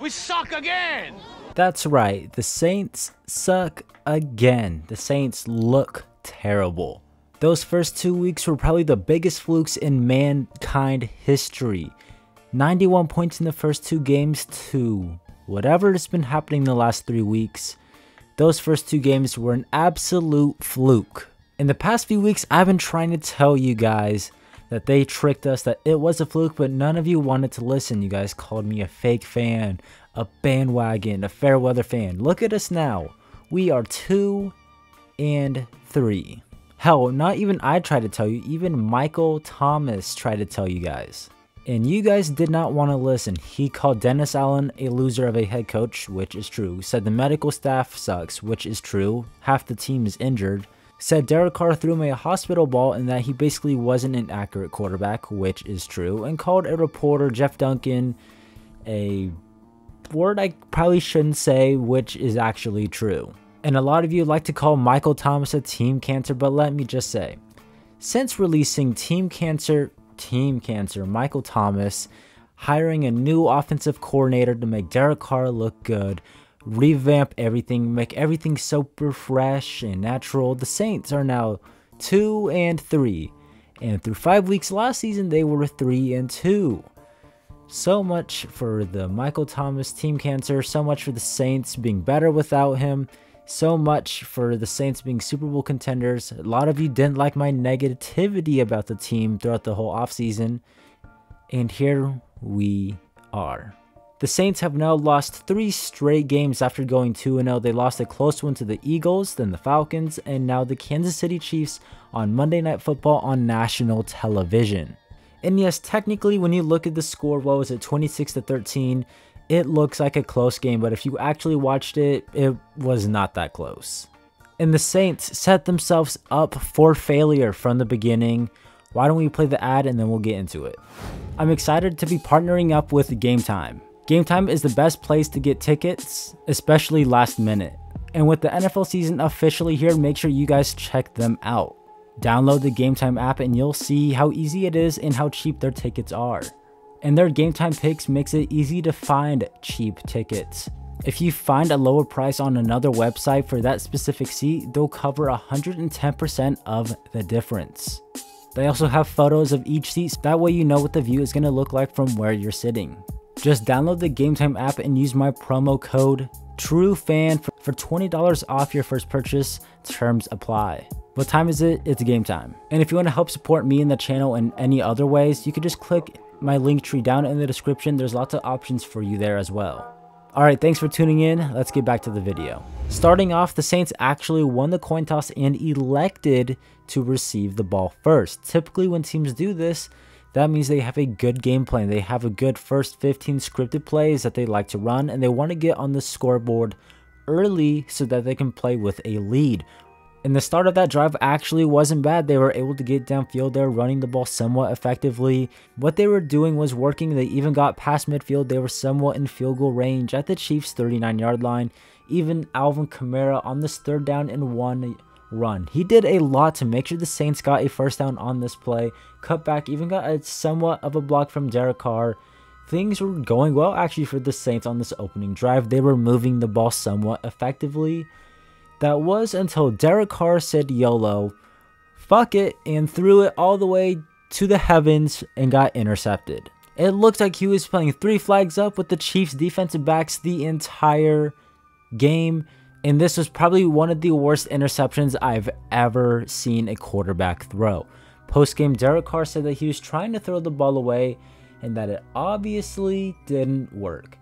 We suck again! That's right, the Saints suck again. The Saints look terrible. Those first 2 weeks were probably the biggest flukes in mankind history. 91 points in the first 2 games to whatever has been happening the last 3 weeks. Those first 2 games were an absolute fluke. In the past few weeks, I've been trying to tell you guys that they tricked us, that it was a fluke, but none of you wanted to listen. You guys called me a fake fan, a bandwagon, a fair weather fan. Look at us now. We are 2-3. Hell, not even I tried to tell you, even Michael Thomas tried to tell you guys. And you guys did not want to listen. He called Dennis Allen a loser of a head coach, which is true. Said the medical staff sucks, which is true. Half the team is injured. Said Derek Carr threw him a hospital ball and that he basically wasn't an accurate quarterback, which is true. And called a reporter, Jeff Duncan, a word I probably shouldn't say, which is actually true. And a lot of you like to call Michael Thomas a team cancer, but let me just say, since releasing Team Cancer, Michael Thomas, hiring a new offensive coordinator to make Derek Carr look good, revamp everything, make everything super fresh and natural, the Saints are now 2-3. And through 5 weeks last season, they were 3-2. So much for the Michael Thomas team cancer, so much for the Saints being better without him, so much for the Saints being Super Bowl contenders. A lot of you didn't like my negativity about the team throughout the whole offseason, and here we are. The Saints have now lost 3 straight games after going 2-0. They lost a close one to the Eagles, then the Falcons, and now the Kansas City Chiefs on Monday Night Football on national television. And yes, technically, when you look at the score, what was it, 26-13, it looks like a close game, but if you actually watched it, it was not that close. And the Saints set themselves up for failure from the beginning. Why don't we play the ad and then we'll get into it. I'm excited to be partnering up with Game Time. Game Time is the best place to get tickets, especially last minute. And with the NFL season officially here, make sure you guys check them out. Download the Game Time app and you'll see how easy it is and how cheap their tickets are. And their Game Time picks makes it easy to find cheap tickets. If you find a lower price on another website for that specific seat, they'll cover 110% of the difference. They also have photos of each seat, so that way you know what the view is going to look like from where you're sitting. Just download the Game Time app and use my promo code TRUEFAN for $20 off your first purchase. Terms apply. What time is it? It's game time. And if you want to help support me and the channel in any other ways, you can just click my link tree down in the description. There's lots of options for you there as well. Alright, thanks for tuning in. Let's get back to the video. Starting off, the Saints actually won the coin toss and elected to receive the ball first. Typically when teams do this, that means they have a good game plan. They have a good first 15 scripted plays that they like to run, and they want to get on the scoreboard early so that they can play with a lead. And the start of that drive actually wasn't bad. They were able to get downfield there, running the ball somewhat effectively. What they were doing was working. They even got past midfield. They were somewhat in field goal range at the Chiefs' 39-yard line. Even Alvin Kamara on this 3rd down and 1 run. He did a lot to make sure the Saints got a first down on this play. Cut back, even got a somewhat of a block from Derek Carr. Things were going well actually for the Saints on this opening drive. They were moving the ball somewhat effectively. That was until Derek Carr said YOLO, fuck it, and threw it all the way to the heavens and got intercepted. It looked like he was playing 3 flags up with the Chiefs defensive backs the entire game, and this was probably one of the worst interceptions I've ever seen a quarterback throw. Post-game, Derek Carr said that he was trying to throw the ball away and that it obviously didn't work.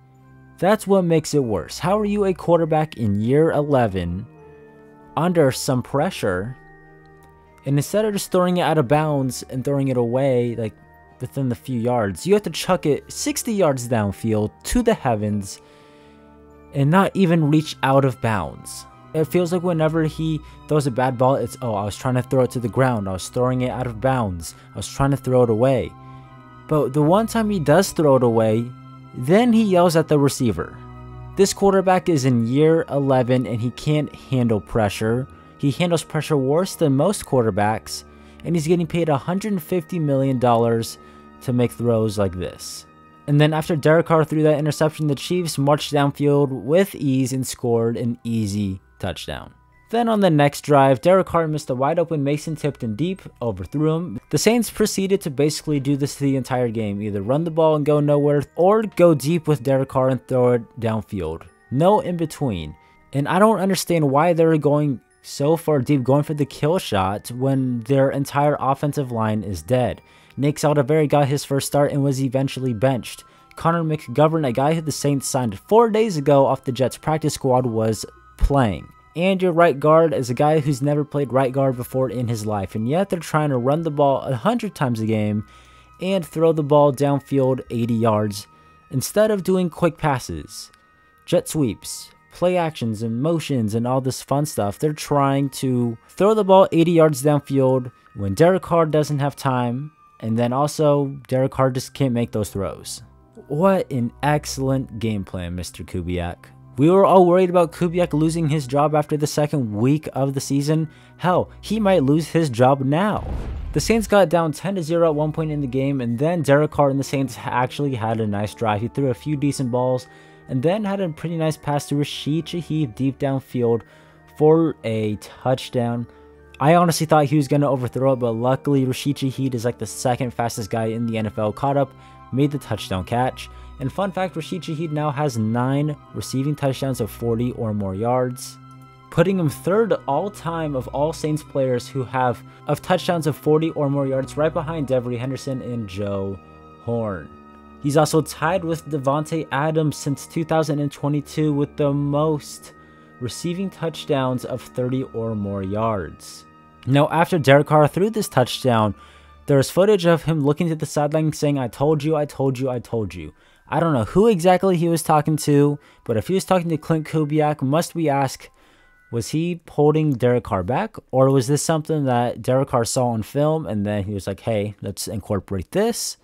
That's what makes it worse. How are you a quarterback in year 11 under some pressure, and instead of just throwing it out of bounds and throwing it away like within the few yards, you have to chuck it 60 yards downfield to the heavens and not even reach out of bounds? It feels like whenever he throws a bad ball, it's, oh, I was trying to throw it to the ground, I was throwing it out of bounds, I was trying to throw it away. But the one time he does throw it away, then he yells at the receiver. This quarterback is in year 11 and he can't handle pressure. He handles pressure worse than most quarterbacks, and he's getting paid $150 million to make throws like this. And then after Derek Carr threw that interception, the Chiefs marched downfield with ease and scored an easy touchdown. Then on the next drive, Derek Carr missed a wide open Mason Tipton deep, overthrew him. The Saints proceeded to basically do this the entire game, either run the ball and go nowhere, or go deep with Derek Carr and throw it downfield. No in between. And I don't understand why they're going so far deep, going for the kill shot when their entire offensive line is dead. Nick Saldiveri got his first start and was eventually benched. Connor McGovern, a guy who the Saints signed 4 days ago off the Jets practice squad, was playing. And your right guard is a guy who's never played right guard before in his life, and yet they're trying to run the ball 100 times a game and throw the ball downfield 80 yards instead of doing quick passes, jet sweeps, play actions and motions and all this fun stuff. They're trying to throw the ball 80 yards downfield when Derek Carr doesn't have time, and then also Derek Carr just can't make those throws. What an excellent game plan, Mr. Kubiak. We were all worried about Kubiak losing his job after the second week of the season. Hell, he might lose his job now. The Saints got down 10-0 at one point in the game, and then Derek Carr and the Saints actually had a nice drive. He threw a few decent balls, and then had a pretty nice pass to Rashid Shaheed deep downfield for a touchdown. I honestly thought he was going to overthrow it, but luckily Rashid Shaheed is like the second fastest guy in the NFL, caught up, made the touchdown catch. And fun fact, Rashid Shaheed now has 9 receiving touchdowns of 40 or more yards, putting him third all-time of all Saints players who have touchdowns of 40 or more yards, right behind Devery Henderson and Joe Horn. He's also tied with Devontae Adams since 2022 with the most receiving touchdowns of 30 or more yards. Now, after Derek Carr threw this touchdown, there's footage of him looking to the sideline saying, "I told you, I told you, I told you." I don't know who exactly he was talking to, but if he was talking to Clint Kubiak, must we ask, was he holding Derek Carr back? Or was this something that Derek Carr saw on film and then he was like, hey, let's incorporate this?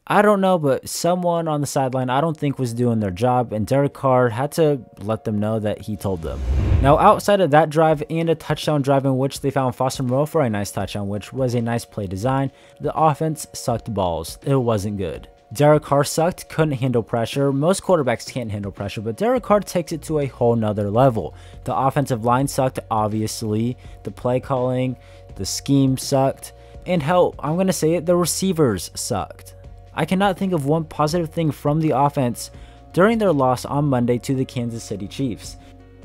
I don't know, but someone on the sideline I don't think was doing their job, and Derek Carr had to let them know that he told them. Now, outside of that drive and a touchdown drive in which they found Foster Moreau for a nice touchdown, which was a nice play design, the offense sucked balls. It wasn't good. Derek Carr sucked, couldn't handle pressure. Most quarterbacks can't handle pressure, but Derek Carr takes it to a whole nother level. The offensive line sucked, obviously. The play calling, the scheme sucked. And hell, I'm going to say it, the receivers sucked. I cannot think of one positive thing from the offense during their loss on Monday to the Kansas City Chiefs.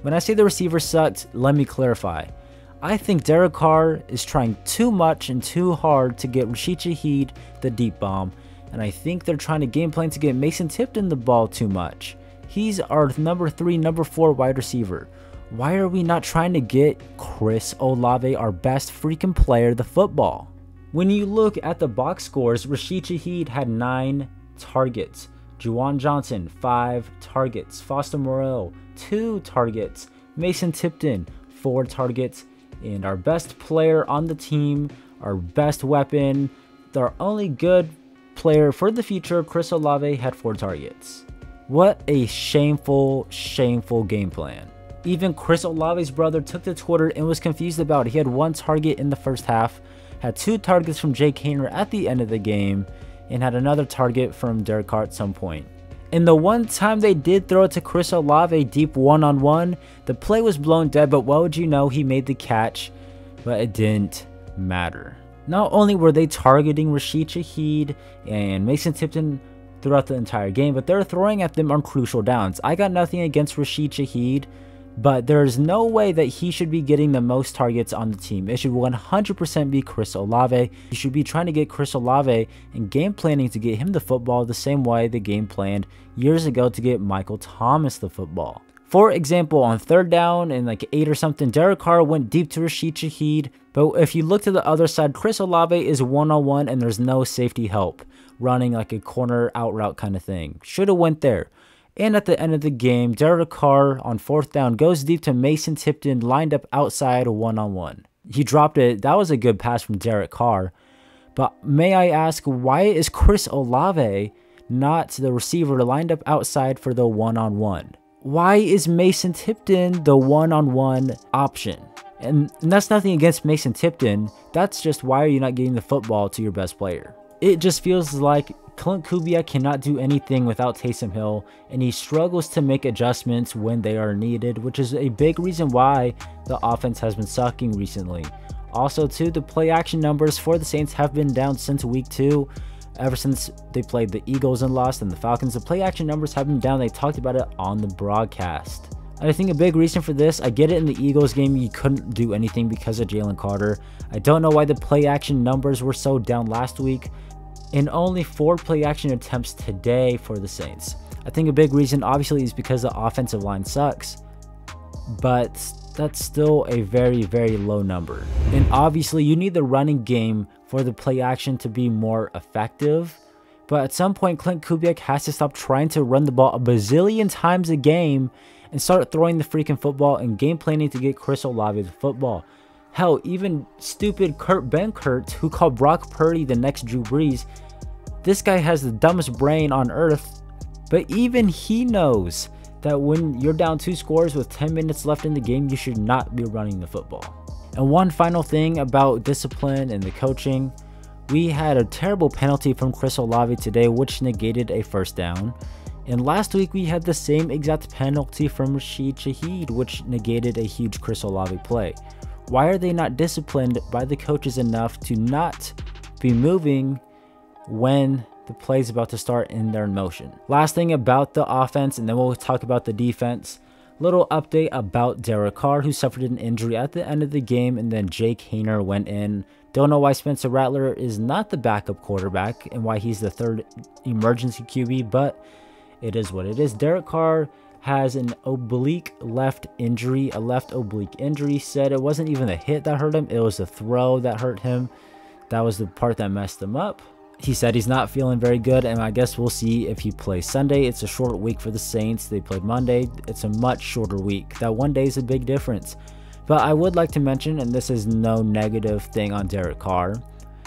When I say the receivers sucked, let me clarify. I think Derek Carr is trying too much and too hard to get Rashid Shaheed the deep bomb. And I think they're trying to game plan to get Mason Tipton the ball too much. He's our number 3, number 4 wide receiver. Why are we not trying to get Chris Olave, our best freaking player, the football? When you look at the box scores, Rashid Shaheed had 9 targets. Juwan Johnson, 5 targets. Foster Moreau, 2 targets. Mason Tipton, 4 targets. And our best player on the team, our best weapon, our only good player for the future, Chris Olave, had 4 targets. What a shameful, shameful game plan. Even Chris Olave's brother took to Twitter and was confused about it. He had 1 target in the first half, had 2 targets from Jake Haener at the end of the game, and had another target from Derek Carr at some point. And the one time they did throw it to Chris Olave deep one-on-one, the play was blown dead, but what would you know, he made the catch, but it didn't matter. Not only were they targeting Rashid Shaheed and Mason Tipton throughout the entire game, but they're throwing at them on crucial downs. I got nothing against Rashid Shaheed, but there's no way that he should be getting the most targets on the team. It should 100% be Chris Olave. You should be trying to get Chris Olave and game planning to get him the football the same way the game planned years ago to get Michael Thomas the football. For example, on 3rd down and like 8 or something, Derek Carr went deep to Rashid Shaheed. But if you look to the other side, Chris Olave is one-on-one and there's no safety help, running like a corner out route kind of thing. Should have went there. And at the end of the game, Derek Carr on 4th down goes deep to Mason Tipton, lined up outside one-on-one. He dropped it. That was a good pass from Derek Carr. But may I ask, why is Chris Olave not the receiver lined up outside for the one-on-one? Why is Mason Tipton the one-on-one option? And that's nothing against Mason Tipton. That's just, why are you not getting the football to your best player? It just feels like Clint Kubiak cannot do anything without Taysom Hill, and he struggles to make adjustments when they are needed, which is a big reason why the offense has been sucking recently. Also, too, the play action numbers for the Saints have been down since week 2. Ever since they played the Eagles and lost, and the Falcons, the play action numbers have been down. They talked about it on the broadcast. And I think a big reason for this, I get it, in the Eagles game, you couldn't do anything because of Jalen Carter. I don't know why the play action numbers were so down last week, and only 4 play action attempts today for the Saints. I think a big reason, obviously, is because the offensive line sucks, but that's still a very, very low number. And obviously, you need the running game for the play action to be more effective. But at some point, Clint Kubiak has to stop trying to run the ball a bazillion times a game and start throwing the freaking football and game planning to get Chris Olave the football. Hell, even stupid Kurt Benkert, who called Brock Purdy the next Drew Brees, this guy has the dumbest brain on earth, but even he knows that when you're down 2 scores with 10 minutes left in the game, you should not be running the football. And one final thing about discipline and the coaching, we had a terrible penalty from Chris Olave today, which negated a first down. And last week, we had the same exact penalty from Rashid Shaheed, which negated a huge Chris Olave play. Why are they not disciplined by the coaches enough to not be moving when the play is about to start in their motion? Last thing about the offense, and then we'll talk about the defense. Little update about Derek Carr, who suffered an injury at the end of the game, and then Jake Haener went in. Don't know why Spencer Rattler is not the backup quarterback and why he's the 3rd emergency QB, but it is what it is. Derek Carr has an oblique left injury, a left oblique injury. Said it wasn't even a hit that hurt him, it was a throw that hurt him. That was the part that messed him up. He said he's not feeling very good, and I guess we'll see if he plays Sunday. It's a short week for the Saints. They played Monday. It's a much shorter week. That one day is a big difference. But I would like to mention, and this is no negative thing on Derek Carr,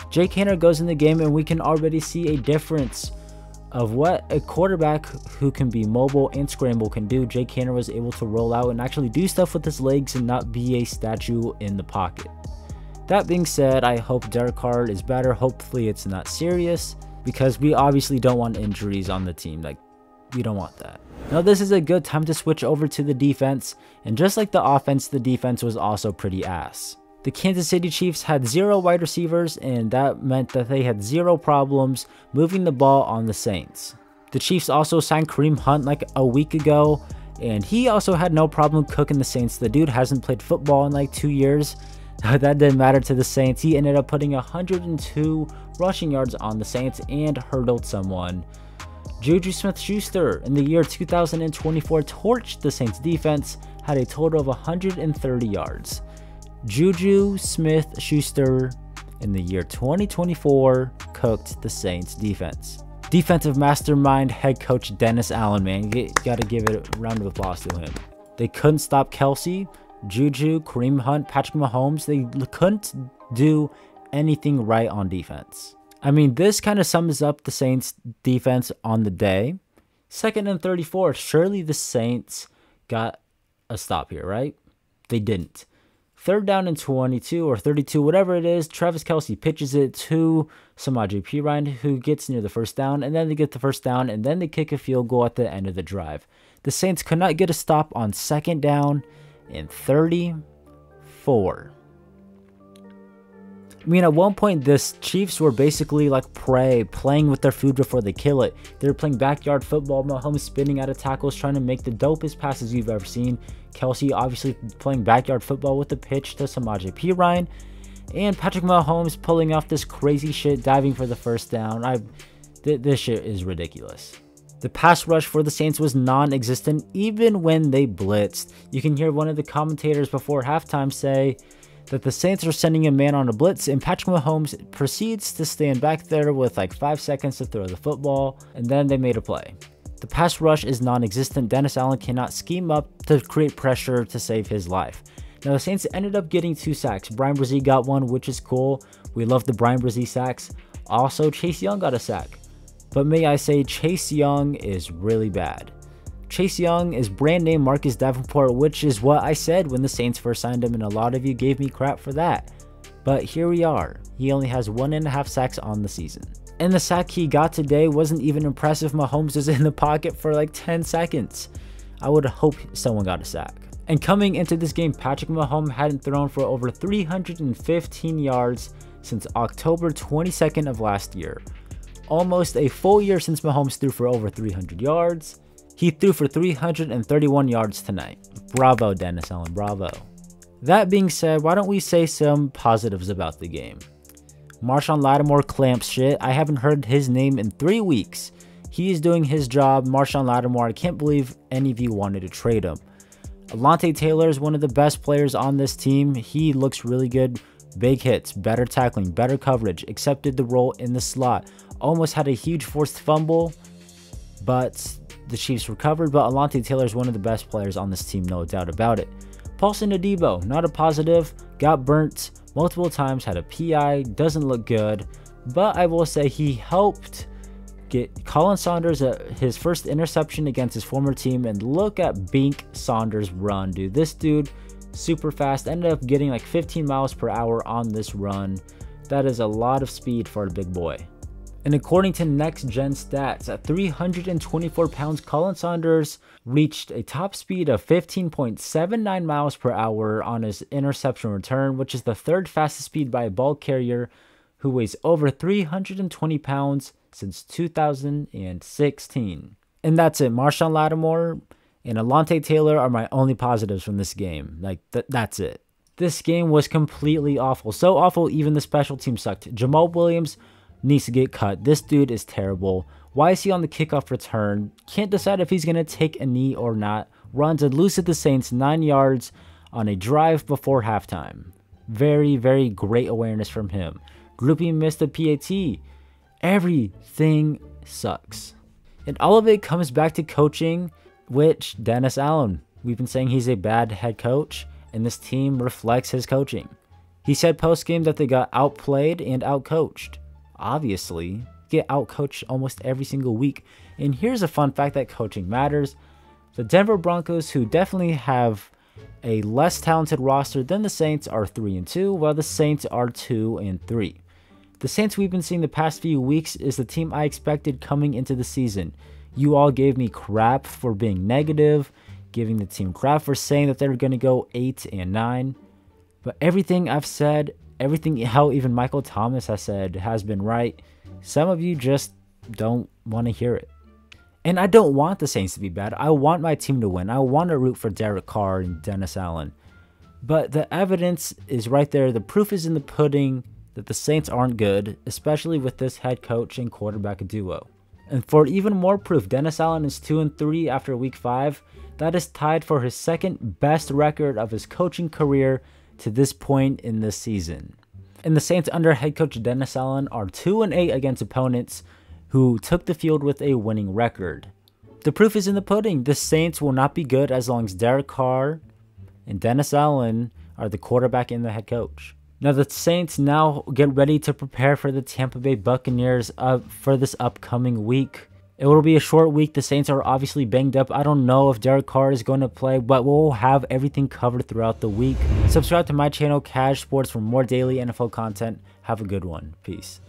Jake Haener goes in the game, and we can already see a difference of what a quarterback who can be mobile and scramble can do. Jake Haener was able to roll out and actually do stuff with his legs and not be a statue in the pocket. That being said, I hope Derek Carr is better. Hopefully it's not serious, because we obviously don't want injuries on the team. Like, we don't want that. Now, this is a good time to switch over to the defense. And just like the offense, the defense was also pretty ass. The Kansas City Chiefs had 0 wide receivers, and that meant that they had 0 problems moving the ball on the Saints. The Chiefs also signed Kareem Hunt like a week ago, and he also had no problem cooking the Saints. The dude hasn't played football in like 2 years. That didn't matter to the Saints. He ended up putting 102 rushing yards on the Saints and hurdled someone. Juju Smith-Schuster in the year 2024 torched the Saints defense, had a total of 130 yards. Juju Smith-Schuster in the year 2024 cooked the Saints defense. Defensive mastermind head coach Dennis Allen, man, you gotta give it a round of applause to him. They couldn't stop Kelsey, Juju, Kareem Hunt, Patrick Mahomes. They couldn't do anything right on defense. I mean, this kind of sums up the Saints defense on the day. 2nd and 34. Surely the Saints got a stop here, right? They didn't. 3rd down and 22 or 32, whatever it is. Travis Kelsey pitches it to Samaje Perine, who gets near the 1st down, and then they get the 1st down, and then they kick a field goal at the end of the drive. The Saints could not get a stop on 2nd down and 34. I mean, at one point, this Chiefs were basically like prey, playing with their food before they kill it. They were playing backyard football. Mahomes spinning out of tackles, trying to make the dopest passes you've ever seen. Kelsey obviously playing backyard football with the pitch to Samaje Perine. And Patrick Mahomes pulling off this crazy shit, diving for the 1st down. This shit is ridiculous. The pass rush for the Saints was non-existent even when they blitzed. You can hear one of the commentators before halftime say that the Saints are sending a man on a blitz, and Patrick Mahomes proceeds to stand back there with like 5 seconds to throw the football, and then they made a play. The pass rush is non-existent. Dennis Allen cannot scheme up to create pressure to save his life. Now, the Saints ended up getting 2 sacks. Brian Brzee got one, which is cool. We love the Brian Brzee sacks. Also, Chase Young got a sack. But may I say, Chase Young is really bad. Chase Young is brand name Marcus Davenport, which is what I said when the Saints first signed him, and a lot of you gave me crap for that. But here we are. He only has 1.5 sacks on the season. And the sack he got today wasn't even impressive. Mahomes was in the pocket for like 10 seconds. I would hope someone got a sack. And coming into this game, Patrick Mahomes hadn't thrown for over 315 yards since October 22nd of last year. Almost a full year since Mahomes threw for over 300 yards. He threw for 331 yards tonight. Bravo, Dennis Allen, bravo. That being said, why don't we say some positives about the game? Marshon Lattimore clamps shit. I haven't heard his name in 3 weeks. He is doing his job. Marshon Lattimore, I can't believe any of you wanted to trade him. Alontae Taylor is one of the best players on this team. He looks really good. Big hits, better tackling, better coverage, accepted the role in the slot. Almost had a huge forced fumble, but the Chiefs recovered. But Alontae Taylor is one of the best players on this team, no doubt about it. Paulson Adebo, not a positive, got burnt multiple times, had a PI, doesn't look good. But I will say he helped get Colin Saunders his first interception against his former team. And look at Bink Saunders run, dude. This dude, super fast, ended up getting like 15 miles per hour on this run. That is a lot of speed for a big boy. And according to Next Gen Stats, at 324 pounds, Colin Saunders reached a top speed of 15.79 miles per hour on his interception return, which is the third fastest speed by a ball carrier who weighs over 320 pounds since 2016. And that's it. Marshon Lattimore and Alontae Taylor are my only positives from this game. Like, that's it. This game was completely awful. So awful, even the special team sucked. Jamal Williams needs to get cut. This dude is terrible. Why is he on the kickoff return? Can't decide if he's going to take a knee or not. Runs and loses the Saints 9 yards on a drive before halftime. Very, very great awareness from him. Groupie missed a PAT. Everything sucks. And all of it comes back to coaching, which Dennis Allen, we've been saying he's a bad head coach, and this team reflects his coaching. He said post-game that they got outplayed and outcoached. Obviously, get outcoached almost every single week. And here's a fun fact that coaching matters. The Denver Broncos, who definitely have a less talented roster than the Saints, are 3-2, while the Saints are 2-3. The Saints we've been seeing the past few weeks is the team I expected coming into the season. You all gave me crap for being negative, giving the team crap for saying that they're going to go 8-9. But everything I've said, everything how even Michael Thomas has said has been right. Some of you just don't want to hear it. And I don't want the Saints to be bad. I want my team to win. I want to root for Derek Carr and Dennis Allen. But the evidence is right there. The proof is in the pudding that the Saints aren't good, especially with this head coach and quarterback duo. And for even more proof, Dennis Allen is 2-3 after week 5. That is tied for his second best record of his coaching career to this point in this season. And the Saints under head coach Dennis Allen are 2-8 against opponents who took the field with a winning record. The proof is in the pudding. The Saints will not be good as long as Derek Carr and Dennis Allen are the quarterback and the head coach. Now the Saints now get ready to prepare for the Tampa Bay Buccaneers for this upcoming week. It will be a short week. The Saints are obviously banged up. I don't know if Derek Carr is going to play, but we'll have everything covered throughout the week. Subscribe to my channel, Cash Sports, for more daily NFL content. Have a good one. Peace.